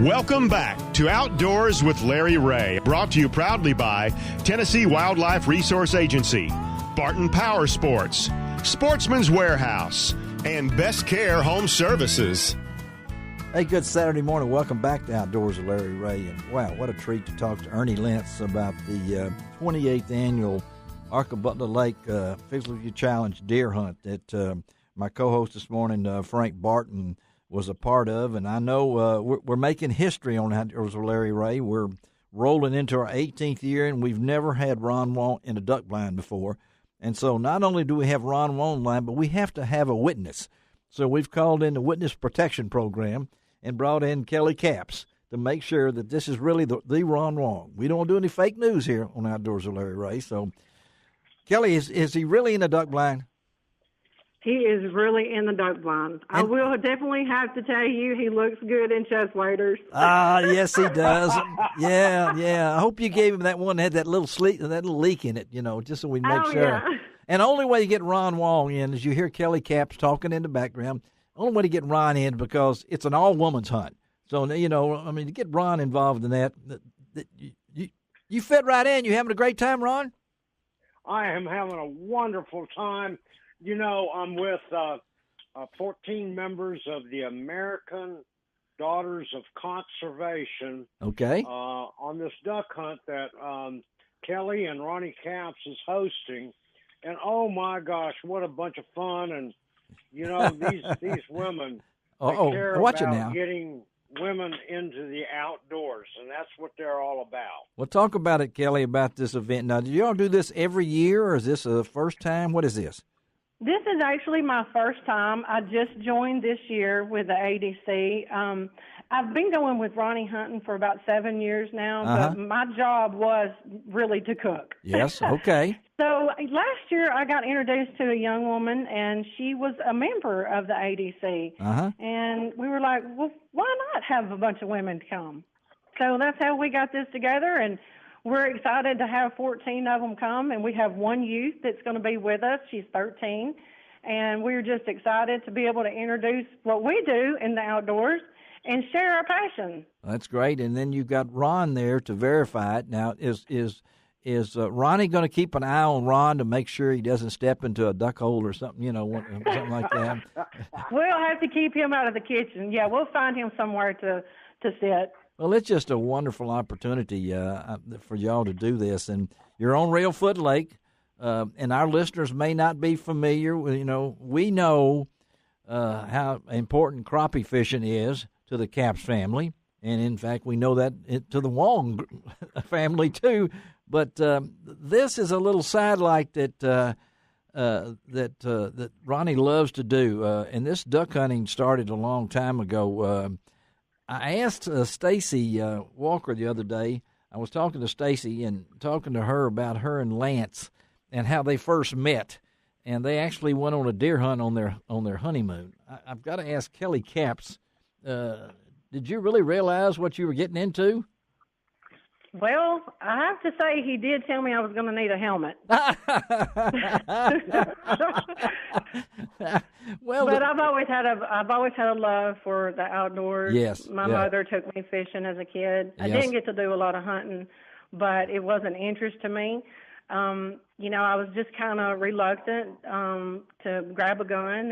Welcome back to Outdoors with Larry Ray, brought to you proudly by Tennessee Wildlife Resource Agency, Barton Power Sports, Sportsman's Warehouse, and Best Care Home Services. Hey, good Saturday morning. Welcome back to Outdoors with Larry Ray. And wow, what a treat to talk to Ernie Lentz about the 28th annual Arca Butler Lake Physical Challenge deer hunt that my co-host this morning, Frank Barton, was a part of. And I know we're making history on Outdoors with Larry Ray. We're rolling into our 18th year, and we've never had Ron Wong in a duck blind before. And so not only do we have Ron Wong line, but we have to have a witness. So we've called in the Witness Protection Program and brought in Kelly Capps to make sure that this is really the Ron Wong. We don't do any fake news here on Outdoors with Larry Ray. So, Kelly, is he really in the duck blind? He is really in the duck blind. I will definitely have to tell you, he looks good in chest waders. Yes, he does. Yeah. I hope you gave him that one that had that little leak in it, just so we make sure. Yeah. And the only way you get Ron Wong in is you hear Kelly Capps talking in the background. The only way to get Ron in because it's an all-woman's hunt. So, to get Ron involved in that you fit right in. You having a great time, Ron? I am having a wonderful time. I'm with 14 members of the American Daughters of Conservation. Okay. On this duck hunt that Kelly and Ronnie Capps is hosting. And, oh, my gosh, what a bunch of fun. And, these women care about getting women into the outdoors, and that's what they're all about. Well, talk about it, Kelly, about this event. Now, do y'all do this every year, or is this the first time? What is this? This is actually my first time. I just joined this year with the ADC. I've been going with Ronnie hunting for about 7 years now, but my job was really to cook. Yes, okay. So last year I got introduced to a young woman, and she was a member of the ADC. And we were like, well, why not have a bunch of women come? So that's how we got this together, and we're excited to have 14 of them come, and we have one youth that's going to be with us. She's 13, and we're just excited to be able to introduce what we do in the outdoors and share our passion. That's great, and then you've got Ron there to verify it. Now, is Ronnie going to keep an eye on Ron to make sure he doesn't step into a duck hole or something, something like that? We'll have to keep him out of the kitchen. Yeah, we'll find him somewhere to sit. Well, it's just a wonderful opportunity for y'all to do this. And you're on Railfoot Lake, and our listeners may not be familiar. We know how important crappie fishing is to the Capps family. And, in fact, we know that to the Wong family, too. But this is a little sidelight that Ronnie loves to do. And this duck hunting started a long time ago. I asked Stacy Walker the other day. I was talking to Stacy and talking to her about her and Lance and how they first met, and they actually went on a deer hunt on their honeymoon. I've got to ask Kelly Capps, did you really realize what you were getting into? Well, I have to say he did tell me I was going to need a helmet. But I've always had a love for the outdoors. Yes. My mother took me fishing as a kid. I didn't get to do a lot of hunting, but it was an interest to me. I was just kind of reluctant to grab a gun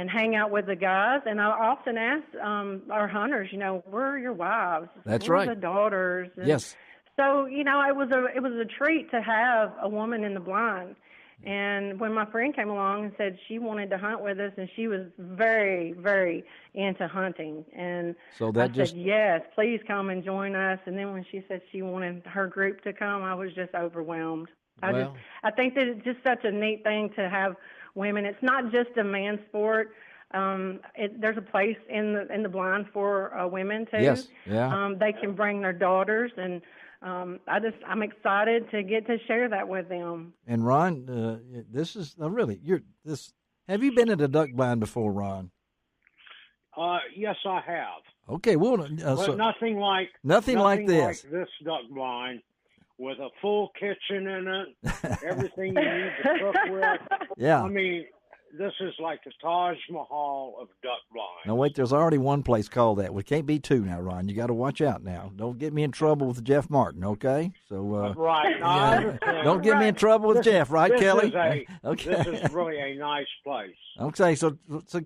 and hang out with the guys. And I often ask our hunters, where are your wives? That's where right. are the daughters? And yes. So, it was a treat to have a woman in the blind. And when my friend came along and said she wanted to hunt with us, and she was very, very into hunting, and so said, yes, please come and join us. And then when she said she wanted her group to come, I was just overwhelmed. I think that it's just such a neat thing to have women. It's not just a man sport. There's a place in the blind for women too. Yes, yeah. They can bring their daughters, and I'm excited to get to share that with them. And Ron, this is really have you been in a duck blind before, Ron? Yes, I have. Okay, well, but nothing like this. Like this duck blind with a full kitchen in it, everything you need to cook with. Yeah. I mean, this is like the Taj Mahal of duck blind. No, wait, there's already one place called that. We can't be two now, Ron. You got to watch out now. Don't get me in trouble with Jeff Martin, okay? So right. Don't get me in trouble with Jeff, right, Kelly? Okay. This is really a nice place. Okay, so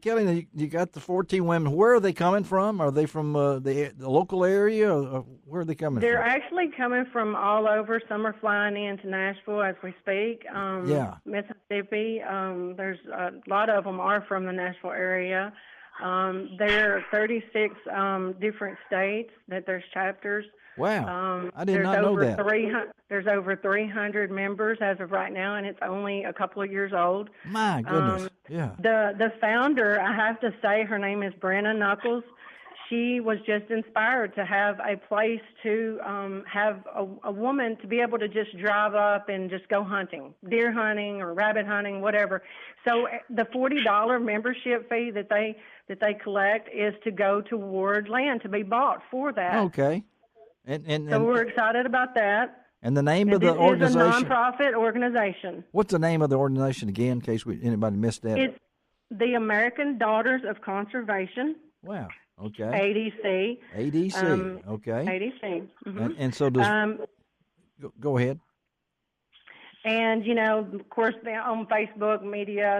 Kelly, you got the 14 women. Where are they coming from? Are they from the local area, or where are they coming They're from? They're actually coming from all over. Some are flying into Nashville as we speak. Mississippi. There's a lot of them are from the Nashville area. There are 36 different states that there's chapters. Wow, I did not know that. There's over 300 members as of right now, and it's only a couple of years old. My goodness, yeah. The founder, I have to say, her name is Brenna Knuckles. She was just inspired to have a place to have a woman to be able to just drive up and just go hunting, deer hunting or rabbit hunting, whatever. So the $40 membership fee that they collect is to go toward land to be bought for that. Okay. And so we're excited about that. And the name of the organization? It's a nonprofit organization. What's the name of the organization again, in case anybody missed that? It's the American Daughters of Conservation. Wow. Okay. ADC. ADC. Okay. ADC. Mm-hmm. And so does. Go ahead. And, of course, on Facebook,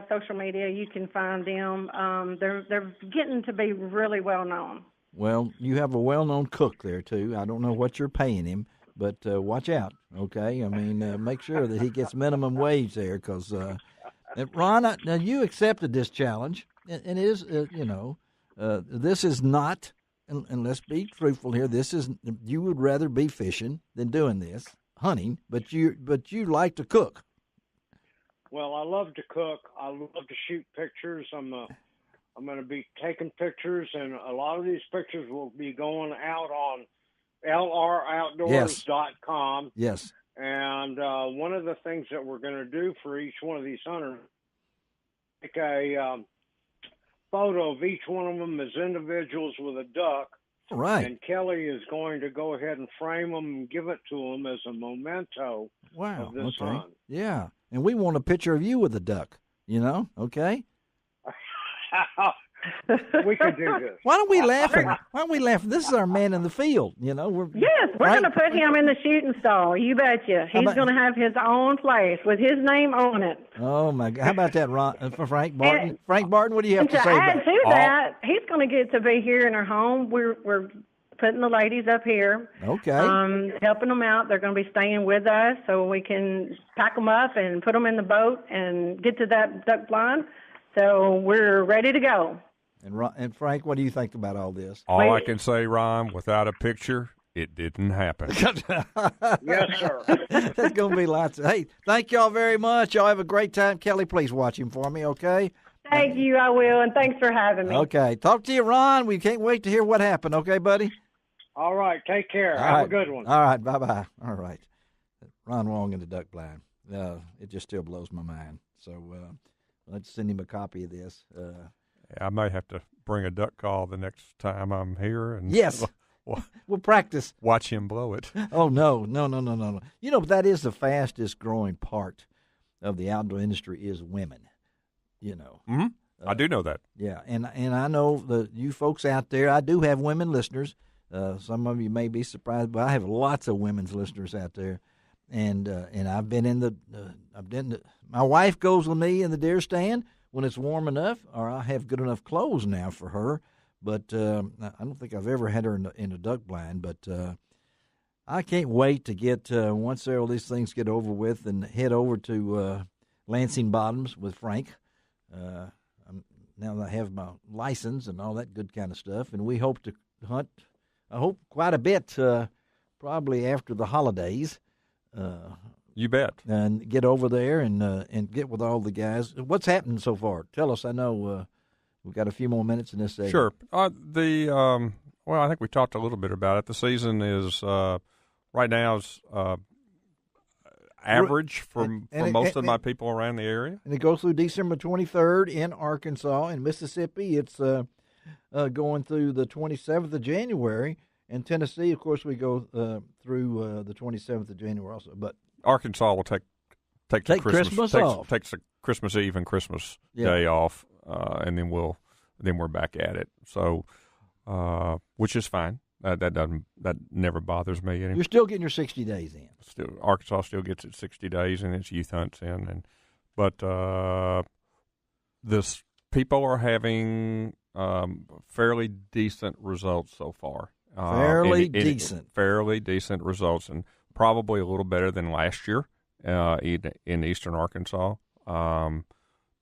social media, you can find them. They're getting to be really well known. Well, you have a well-known cook there, too. I don't know what you're paying him, but watch out, okay? I mean, make sure that he gets minimum wage there because, Ron, now you accepted this challenge, and it is, this is not, and let's be truthful here, you would rather be fishing than doing this, hunting, but you like to cook. Well, I love to cook. I love to shoot pictures. I'm going to be taking pictures, and a lot of these pictures will be going out on lroutdoors.com. Yes. And one of the things that we're going to do for each one of these hunters, take a photo of each one of them as individuals with a duck. Right. And Kelly is going to go ahead and frame them and give it to them as a memento of this hunt. Yeah. And we want a picture of you with a duck, okay? We could do this. Why don't we laugh? This is our man in the field, Yes, we're going to put him in the shooting stall. You betcha. He's going to have his own place with his name on it. Oh my God! How about that, for Frank Barton? Frank Barton, what do you have to say about that? To add to that, he's going to get to be here in our home. We're putting the ladies up here. Okay. Helping them out. They're going to be staying with us so we can pack them up and put them in the boat and get to that duck blind. So we're ready to go. And Frank, what do you think about all this? All I can say, Ron, without a picture, it didn't happen. Yes, sir. There's going to be lots of. Hey, thank y'all very much. Y'all have a great time. Kelly, please watch him for me, okay? Thank you. I will, and thanks for having me. Okay. Talk to you, Ron. We can't wait to hear what happened, okay, buddy? All right. Take care. Have a good one. All right. Bye-bye. All right. Ron Wong in the duck blind. It just still blows my mind. So let's send him a copy of this. I may have to bring a duck call the next time I'm here. And yes. We'll practice. Watch him blow it. Oh, no. That is the fastest growing part of the outdoor industry is women, Mm-hmm. I do know that. Yeah, and I know that you folks out there, I do have women listeners. Some of you may be surprised, but I have lots of women's listeners out there. And I've been my wife goes with me in the deer stand when it's warm enough, or I have good enough clothes now for her. But I don't think I've ever had her in a duck blind. But I can't wait to get once all these things get over with and head over to Lansing Bottoms with Frank. Now that I have my license and all that good kind of stuff, and we hope to hunt. I hope quite a bit, probably after the holidays. You bet. And get over there and get with all the guys. What's happened so far? Tell us. I know we've got a few more minutes in this segment. Sure. Well, I think we talked a little bit about it. The season is right now is average for most of my people around the area. And it goes through December 23rd in Arkansas. In Mississippi, it's going through the 27th of January. In Tennessee, of course, we go through the 27th of January also. But Arkansas will take take Christmas off. Takes the Christmas Eve and Christmas Day off, and then we're back at it. So, which is fine. That never bothers me. You're still getting your 60 days in. Arkansas still gets its 60 days and its youth hunts in, but people are having fairly decent results so far. Fairly decent results, and probably a little better than last year in eastern Arkansas.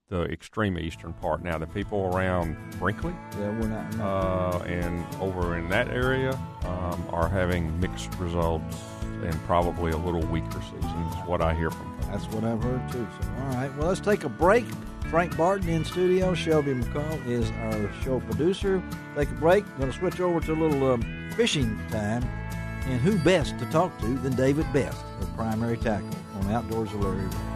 The extreme eastern part. Now, the people around Brinkley, we're not. And over in that area are having mixed results and probably a little weaker season is what I hear from them. That's what I've heard too. So, all right, well, let's take a break. Frank Barton in studio. Shelby McCall is our show producer. Take a break. Going to switch over to a little fishing time. And who best to talk to than David Best, the primary tackle on Outdoors with Larry Ray.